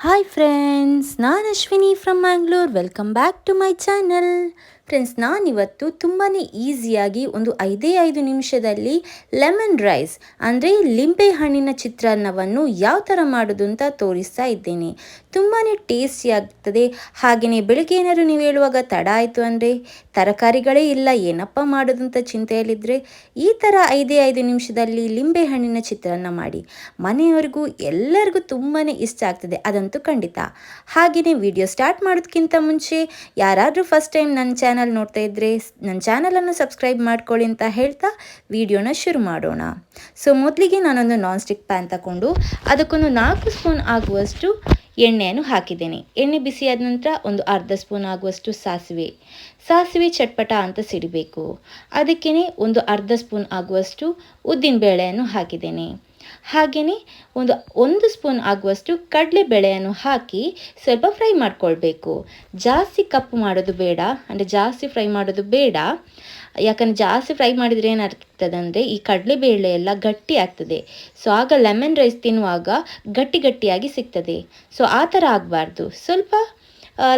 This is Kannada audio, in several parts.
ಹಾಯ್ ಫ್ರೆಂಡ್ಸ್, ನಾನು Ashwini from Mangalore. Welcome back to my channel. Friends, ನಾನಿವತ್ತು ತುಂಬಾ ಈಸಿಯಾಗಿ ಒಂದು 5 ನಿಮಿಷದಲ್ಲಿ ಲೆಮನ್ ರೈಸ್ ಅಂದರೆ ಲಿಂಬೆ ಹಣ್ಣಿನ ಚಿತ್ರಾನ್ನವನ್ನು ಯಾವ ಥರ ಮಾಡೋದು ಅಂತ ತೋರಿಸ್ತಾ ಇದ್ದೇನೆ. ತುಂಬಾ ಟೇಸ್ಟಿ ಆಗ್ತದೆ. ಹಾಗೆಯೇ ಬೆಳಿಗ್ಗೆ ಏನಾದ್ರು ನೀವು ಹೇಳುವಾಗ ತಡ ಆಯಿತು ಅಂದರೆ ತರಕಾರಿಗಳೇ ಇಲ್ಲ, ಏನಪ್ಪ ಮಾಡೋದು ಅಂತ ಚಿಂತೆಯಲ್ಲಿದ್ದರೆ ಈ ಥರ 5 ನಿಮಿಷದಲ್ಲಿ ಲಿಂಬೆ ಹಣ್ಣಿನ ಚಿತ್ರಾನ್ನ ಮಾಡಿ. ಮನೆಯವರಿಗೂ ಎಲ್ಲರಿಗೂ ತುಂಬಾ ಇಷ್ಟ ಆಗ್ತದೆ, ಅದಂತೂ ಖಂಡಿತ. ಹಾಗೆಯೇ ವಿಡಿಯೋ ಸ್ಟಾರ್ಟ್ ಮಾಡೋದಕ್ಕಿಂತ ಮುಂಚೆ ಯಾರಾದರೂ ಫಸ್ಟ್ ಟೈಮ್ ನನ್ನ ಚಾನಲ್ ನೋಡ್ತಾ ಇದ್ದರೆ ನನ್ನ ಚಾನಲನ್ನು ಸಬ್ಸ್ಕ್ರೈಬ್ ಮಾಡ್ಕೊಳ್ಳಿ ಅಂತ ಹೇಳ್ತಾ ವಿಡಿಯೋನ ಶುರು ಮಾಡೋಣ. ಸೊ ಮೊದಲಿಗೆ ನಾನೊಂದು ನಾನ್ ಸ್ಟಿಕ್ ಪ್ಯಾನ್ ತಗೊಂಡು ಅದಕ್ಕೊಂದು 4 ಸ್ಪೂನ್ ಆಗುವಷ್ಟು ಎಣ್ಣೆಯನ್ನು ಹಾಕಿದ್ದೇನೆ. ಎಣ್ಣೆ ಬಿಸಿಯಾದ ನಂತರ ಒಂದು ಅರ್ಧ ಸ್ಪೂನ್ ಆಗುವಷ್ಟು ಸಾಸಿವೆ ಚಟ್ಪಟ ಅಂತ ಸಿಡಿಬೇಕು. ಅದಕ್ಕೇ ಒಂದು ಅರ್ಧ ಸ್ಪೂನ್ ಆಗುವಷ್ಟು ಉದ್ದಿನಬೇಳೆಯನ್ನು ಹಾಕಿದ್ದೇನೆ. ಹಾಗೆಯೇ ಒಂದು ಸ್ಪೂನ್ ಆಗುವಷ್ಟು ಕಡಲೆಬೇಳೆಯನ್ನು ಹಾಕಿ ಸ್ವಲ್ಪ ಫ್ರೈ ಮಾಡ್ಕೊಳ್ಬೇಕು. ಜಾಸ್ತಿ ಕಪ್ಪು ಮಾಡೋದು ಬೇಡ, ಅಂದರೆ ಜಾಸ್ತಿ ಫ್ರೈ ಮಾಡೋದು ಬೇಡ. ಯಾಕಂದರೆ ಜಾಸ್ತಿ ಫ್ರೈ ಮಾಡಿದರೆ ಏನಾಗ್ತದೆ ಅಂದರೆ ಈ ಕಡಲೆಬೇಳೆ ಎಲ್ಲ ಗಟ್ಟಿ ಆಗ್ತದೆ. ಸೊ ಆಗ ಲೆಮನ್ ರೈಸ್ ತಿನ್ನುವಾಗ ಗಟ್ಟಿಯಾಗಿ ಸಿಗ್ತದೆ. ಸೊ ಆ ಥರ ಆಗಬಾರ್ದು. ಸ್ವಲ್ಪ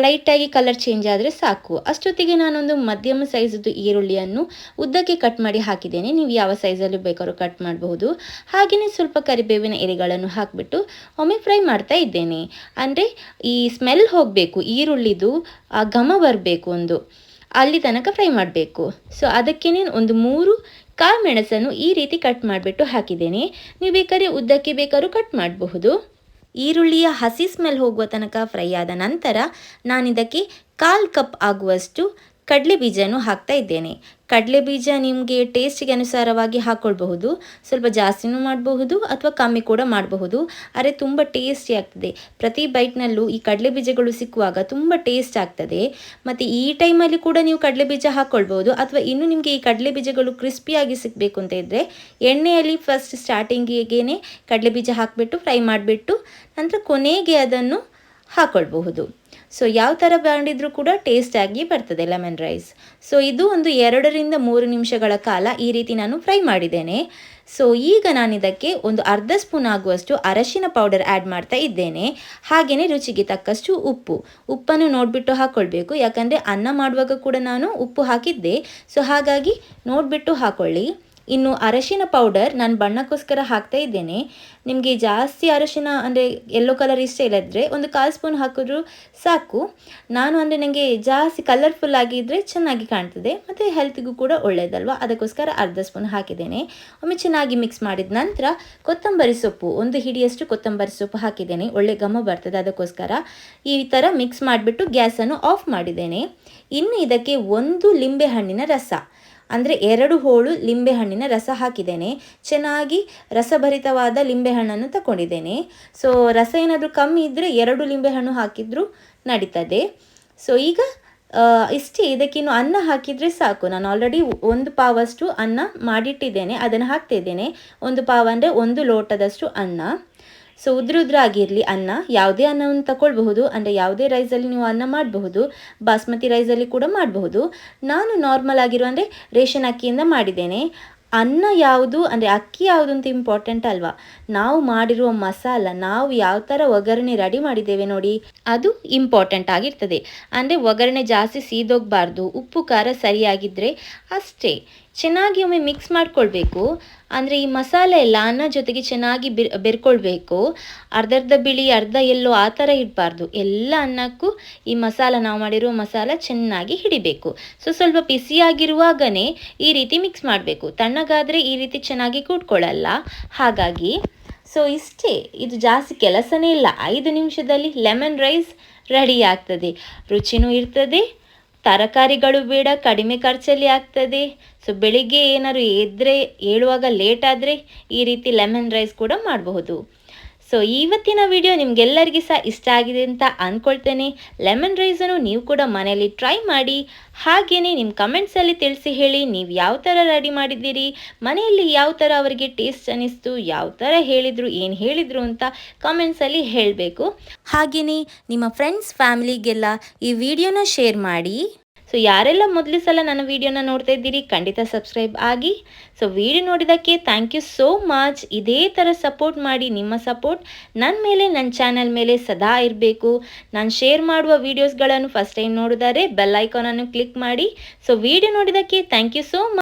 ಲೈಟಾಗಿ ಕಲರ್ ಚೇಂಜ್ ಆದರೆ ಸಾಕು. ಅಷ್ಟೊತ್ತಿಗೆ ನಾನೊಂದು ಮಧ್ಯಮ ಸೈಜದ್ದು ಈರುಳ್ಳಿಯನ್ನು ಉದ್ದಕ್ಕೆ ಕಟ್ ಮಾಡಿ ಹಾಕಿದ್ದೇನೆ. ನೀವು ಯಾವ ಸೈಜಲ್ಲಿ ಬೇಕಾದ್ರೂ ಕಟ್ ಮಾಡಬಹುದು. ಹಾಗೆಯೇ ಸ್ವಲ್ಪ ಕರಿಬೇವಿನ ಎಲೆಗಳನ್ನು ಹಾಕಿಬಿಟ್ಟು ಒಮ್ಮೆ ಫ್ರೈ ಮಾಡ್ತಾ ಇದ್ದೇನೆ. ಅಂದರೆ ಈ ಸ್ಮೆಲ್ ಹೋಗಬೇಕು, ಈರುಳ್ಳಿದು ಆ ಘಮ ಬರಬೇಕು, ಅಲ್ಲಿ ತನಕ ಫ್ರೈ ಮಾಡಬೇಕು. ಸೊ ಅದಕ್ಕೇ ಒಂದು 3 ಕಾಳುಮೆಣಸನ್ನು ಈ ರೀತಿ ಕಟ್ ಮಾಡಿಬಿಟ್ಟು ಹಾಕಿದ್ದೇನೆ. ನೀವು ಬೇಕಾದ್ರೆ ಉದ್ದಕ್ಕೆ ಬೇಕಾದ್ರೂ ಕಟ್ ಮಾಡಬಹುದು. ಈರುಳ್ಳಿಯ ಹಸಿ ಸ್ಮೆಲ್ ಹೋಗುವ ತನಕ ಫ್ರೈ ಆದ ನಂತರ ನಾನಿದಕ್ಕೆ 1/4 ಕಪ್ ಆಗುವಷ್ಟು ಕಡಲೆ ಬೀಜನೂ ಹಾಕ್ತಾ ಇದ್ದೇನೆ. ಕಡಲೆ ಬೀಜ ನಿಮಗೆ ಟೇಸ್ಟಿಗೆ ಅನುಸಾರವಾಗಿ ಹಾಕ್ಕೊಳ್ಬಹುದು. ಸ್ವಲ್ಪ ಜಾಸ್ತಿನೂ ಮಾಡಬಹುದು ಅಥವಾ ಕಮ್ಮಿ ಕೂಡ ಮಾಡಬಹುದು. ಆದರೆ ತುಂಬ ಟೇಸ್ಟಿ ಆಗ್ತದೆ. ಪ್ರತಿ ಬೈಟ್ನಲ್ಲೂ ಈ ಕಡಲೆ ಬೀಜಗಳು ಸಿಕ್ಕುವಾಗ ತುಂಬ ಟೇಸ್ಟ್ ಆಗ್ತದೆ. ಮತ್ತು ಈ ಟೈಮಲ್ಲಿ ಕೂಡ ನೀವು ಕಡಲೆ ಬೀಜ ಹಾಕ್ಕೊಳ್ಬಹುದು. ಅಥವಾ ಇನ್ನು ನಿಮಗೆ ಈ ಕಡಲೆ ಬೀಜಗಳು ಕ್ರಿಸ್ಪಿಯಾಗಿ ಸಿಗಬೇಕು ಅಂತ ಇದ್ದರೆ ಎಣ್ಣೆಯಲ್ಲಿ ಫಸ್ಟ್ ಸ್ಟಾರ್ಟಿಂಗಿಗೇ ಕಡಲೆ ಬೀಜ ಹಾಕಿಬಿಟ್ಟು ಫ್ರೈ ಮಾಡಿಬಿಟ್ಟು ನಂತರ ಕೊನೆಗೆ ಅದನ್ನು ಹಾಕ್ಕೊಳ್ಬಹುದು. ಸೊ ಯಾವ ಥರ ಮಾಡಿದರೂ ಕೂಡ ಟೇಸ್ಟಾಗಿ ಬರ್ತದೆ ಲೆಮನ್ ರೈಸ್. ಸೊ ಇದು ಒಂದು 2-3 ನಿಮಿಷಗಳ ಕಾಲ ಈ ರೀತಿ ನಾನು ಫ್ರೈ ಮಾಡಿದ್ದೇನೆ. ಸೊ ಈಗ ನಾನಿದಕ್ಕೆ ಒಂದು ಅರ್ಧ ಸ್ಪೂನ್ ಆಗುವಷ್ಟು ಅರಶಿನ ಪೌಡರ್ ಆ್ಯಡ್ ಮಾಡ್ತಾ ಇದ್ದೇನೆ. ಹಾಗೆಯೇ ರುಚಿಗೆ ತಕ್ಕಷ್ಟು ಉಪ್ಪನ್ನು ನೋಡಿಬಿಟ್ಟು ಹಾಕ್ಕೊಳ್ಬೇಕು. ಯಾಕಂದರೆ ಅನ್ನ ಮಾಡುವಾಗ ಕೂಡ ನಾನು ಉಪ್ಪು ಹಾಕಿದ್ದೆ. ಸೊ ಹಾಗಾಗಿ ನೋಡಿಬಿಟ್ಟು ಹಾಕ್ಕೊಳ್ಳಿ. ಇನ್ನು ಅರಶಿನ ಪೌಡರ್ ನಾನು ಬಣ್ಣಕ್ಕೋಸ್ಕರ ಹಾಕ್ತಾ ಇದ್ದೇನೆ. ನಿಮಗೆ ಜಾಸ್ತಿ ಅರಶಿನ ಅಂದರೆ ಯೆಲ್ಲೋ ಕಲರ್ ಇಷ್ಟ ಇಲ್ಲದ್ರೆ ಒಂದು 1/4 ಸ್ಪೂನ್ ಹಾಕಿದ್ರೂ ಸಾಕು. ನಾನು ಅಂದರೆ ನನಗೆ ಜಾಸ್ತಿ ಕಲರ್ಫುಲ್ ಆಗಿದ್ದರೆ ಚೆನ್ನಾಗಿ ಕಾಣ್ತದೆ ಮತ್ತು ಹೆಲ್ತಿಗೂ ಕೂಡ ಒಳ್ಳೆಯದಲ್ವ, ಅದಕ್ಕೋಸ್ಕರ ಅರ್ಧ ಸ್ಪೂನ್ ಹಾಕಿದ್ದೇನೆ. ಒಮ್ಮೆ ಚೆನ್ನಾಗಿ ಮಿಕ್ಸ್ ಮಾಡಿದ ನಂತರ ಕೊತ್ತಂಬರಿ ಸೊಪ್ಪು, 1 ಹಿಡಿಯಷ್ಟು ಕೊತ್ತಂಬರಿ ಸೊಪ್ಪು ಹಾಕಿದ್ದೇನೆ. ಒಳ್ಳೆ ಘಮ ಬರ್ತದೆ, ಅದಕ್ಕೋಸ್ಕರ ಈ ಥರ ಮಿಕ್ಸ್ ಮಾಡಿಬಿಟ್ಟು ಗ್ಯಾಸನ್ನು ಆಫ್ ಮಾಡಿದ್ದೇನೆ. ಇನ್ನು ಇದಕ್ಕೆ 1 ಲಿಂಬೆ ಹಣ್ಣಿನ ರಸ, ಅಂದರೆ 2 ಹೋಳು ಲಿಂಬೆ ಹಣ್ಣಿನ ರಸ ಹಾಕಿದ್ದೇನೆ. ಚೆನ್ನಾಗಿ ರಸಭರಿತವಾದ ಲಿಂಬೆ ಹಣ್ಣನ್ನು ತಗೊಂಡಿದ್ದೇನೆ. ಸೊ ರಸ ಏನಾದರೂ ಕಮ್ಮಿ ಇದ್ದರೆ 2 ಲಿಂಬೆ ಹಣ್ಣು ಹಾಕಿದರೂ ನಡೀತದೆ. ಸೊ ಈಗ ಇಷ್ಟೇ. ಇದಕ್ಕಿನ್ನು ಅನ್ನ ಹಾಕಿದರೆ ಸಾಕು. ನಾನು ಆಲ್ರೆಡಿ 1 ಪಾವಷ್ಟು ಅನ್ನ ಮಾಡಿಟ್ಟಿದ್ದೇನೆ, ಅದನ್ನು ಹಾಕ್ತಿದ್ದೇನೆ. 1 ಪಾವ ಅಂದರೆ 1 ಲೋಟದಷ್ಟು ಅನ್ನ. ಸೊ ಉದ್ರಾಗಿರಲಿ ಅನ್ನ. ಯಾವುದೇ ಅನ್ನವನ್ನು ತಗೊಳ್ಬಹುದು, ಅಂದರೆ ಯಾವುದೇ ರೈಸಲ್ಲಿ ನೀವು ಅನ್ನ ಮಾಡಬಹುದು. ಬಾಸ್ಮತಿ ರೈಸಲ್ಲಿ ಕೂಡ ಮಾಡಬಹುದು. ನಾನು ನಾರ್ಮಲ್ ಆಗಿರೋ ಅಂದರೆ ರೇಷನ್ ಅಕ್ಕಿಯಿಂದ ಮಾಡಿದ್ದೇನೆ. ಅನ್ನ ಯಾವುದು ಅಂದರೆ ಅಕ್ಕಿ ಯಾವುದು ಅಂತ ಇಂಪಾರ್ಟೆಂಟ್ ಅಲ್ವಾ, ನಾವು ಮಾಡಿರುವ ಮಸಾಲ, ನಾವು ಯಾವ ಥರ ಒಗ್ಗರಣೆ ರೆಡಿ ಮಾಡಿದ್ದೇವೆ ನೋಡಿ, ಅದು ಇಂಪಾರ್ಟೆಂಟ್ ಆಗಿರ್ತದೆ. ಅಂದರೆ ಒಗ್ಗರಣೆ ಜಾಸ್ತಿ ಸೀದೋಗಬಾರ್ದು, ಉಪ್ಪು ಖಾರ ಸರಿಯಾಗಿದ್ದರೆ ಅಷ್ಟೇ. ಚೆನ್ನಾಗಿ ಒಮ್ಮೆ ಮಿಕ್ಸ್ ಮಾಡಿಕೊಳ್ಬೇಕು. ಅಂದರೆ ಈ ಮಸಾಲೆ ಎಲ್ಲ ಅನ್ನ ಜೊತೆಗೆ ಚೆನ್ನಾಗಿ ಬೆರ್ಕೊಳ್ಬೇಕು. ಅರ್ಧ ಬಿಳಿ ಅರ್ಧ ಎಲ್ಲೋ ಆ ಥರ ಇಡಬಾರ್ದು. ಎಲ್ಲ ಅನ್ನಕ್ಕೂ ಈ ಮಸಾಲ, ನಾವು ಮಾಡಿರುವ ಮಸಾಲ ಚೆನ್ನಾಗಿ ಹಿಡಿಬೇಕು. ಸೊ ಸ್ವಲ್ಪ ಬಿಸಿಯಾಗಿರುವಾಗನೇ ಈ ರೀತಿ ಮಿಕ್ಸ್ ಮಾಡಬೇಕು. ತಣ್ಣಗಾದರೆ ಈ ರೀತಿ ಚೆನ್ನಾಗಿ ಕೂಡ್ಕೊಳ್ಳಲ್ಲ. ಹಾಗಾಗಿ ಸೊ ಇಷ್ಟೇ, ಇದು ಜಾಸ್ತಿ ಕೆಲಸನೇ ಇಲ್ಲ. 5 ನಿಮಿಷದಲ್ಲಿ ಲೆಮನ್ ರೈಸ್ ರೆಡಿ ಆಗ್ತದೆ. ರುಚಿನೂ ಇರ್ತದೆ, ತರಕಾರಿಗಳು ಬೇಡ, ಕಡಿಮೆ ಖರ್ಚಲ್ಲಿ ಆಗ್ತದೆ. ಸೊ ಬೆಳಿಗ್ಗೆ ಏನಾದ್ರು ಏಳುವಾಗ ಲೇಟ್ ಆದರೆ ಈ ರೀತಿ ಲೆಮನ್ ರೈಸ್ ಕೂಡ ಮಾಡಬಹುದು. ಸೊ ಇವತ್ತಿನ ವಿಡಿಯೋ ನಿಮಗೆಲ್ಲರಿಗೂ ಸಹ ಇಷ್ಟ ಆಗಿದೆ ಅಂತ ಅಂದ್ಕೊಳ್ತೇನೆ. ಲೆಮನ್ ರೈಸನ್ನು ನೀವು ಕೂಡ ಮನೆಯಲ್ಲಿ ಟ್ರೈ ಮಾಡಿ. ಹಾಗೆಯೇ ನಿಮ್ಮ ಕಮೆಂಟ್ಸಲ್ಲಿ ತಿಳಿಸಿ ಹೇಳಿ, ನೀವು ಯಾವ ಥರ ರೆಡಿ ಮಾಡಿದ್ದೀರಿ, ಮನೆಯಲ್ಲಿ ಯಾವ ಥರ ಅವರಿಗೆ ಟೇಸ್ಟ್ ಅನ್ನಿಸ್ತು, ಯಾವ ಥರ ಹೇಳಿದರು, ಏನು ಹೇಳಿದರು ಅಂತ ಕಮೆಂಟ್ಸಲ್ಲಿ ಹೇಳಬೇಕು. ಹಾಗೆಯೇ ನಿಮ್ಮ ಫ್ರೆಂಡ್ಸ್ ಫ್ಯಾಮಿಲಿಗೆಲ್ಲ ಈ ವಿಡಿಯೋನ ಶೇರ್ ಮಾಡಿ. ಸೊ ಯಾರೆಲ್ಲ ಮೊದಲ ಸಲ ನನ್ನ ವಿಡಿಯೋನ ನೋಡ್ತಾ ಇದ್ದೀರಿ ಖಂಡಿತ ಸಬ್ಸ್ಕ್ರೈಬ್ ಆಗಿ. ಸೊ ವಿಡಿಯೋ ನೋಡಿದ್ದಕ್ಕೆ ಥ್ಯಾಂಕ್ ಯು ಸೋ ಮಚ್. ಇದೇ ಥರ ಸಪೋರ್ಟ್ ಮಾಡಿ. ನಿಮ್ಮ ಸಪೋರ್ಟ್ ನನ್ನ ಮೇಲೆ, ನನ್ನ ಚಾನಲ್ ಮೇಲೆ ಸದಾ ಇರಬೇಕು. ನಾನು ಶೇರ್ ಮಾಡುವ ವಿಡಿಯೋಸ್ಗಳನ್ನು ಫಸ್ಟ್ ಟೈಮ್ ನೋಡಿದರೆ ಬೆಲ್ ಐಕಾನನ್ನು ಕ್ಲಿಕ್ ಮಾಡಿ. ಸೊ ವಿಡಿಯೋ ನೋಡಿದ್ದಕ್ಕೆ ಥ್ಯಾಂಕ್ ಯು ಸೋ ಮಚ್.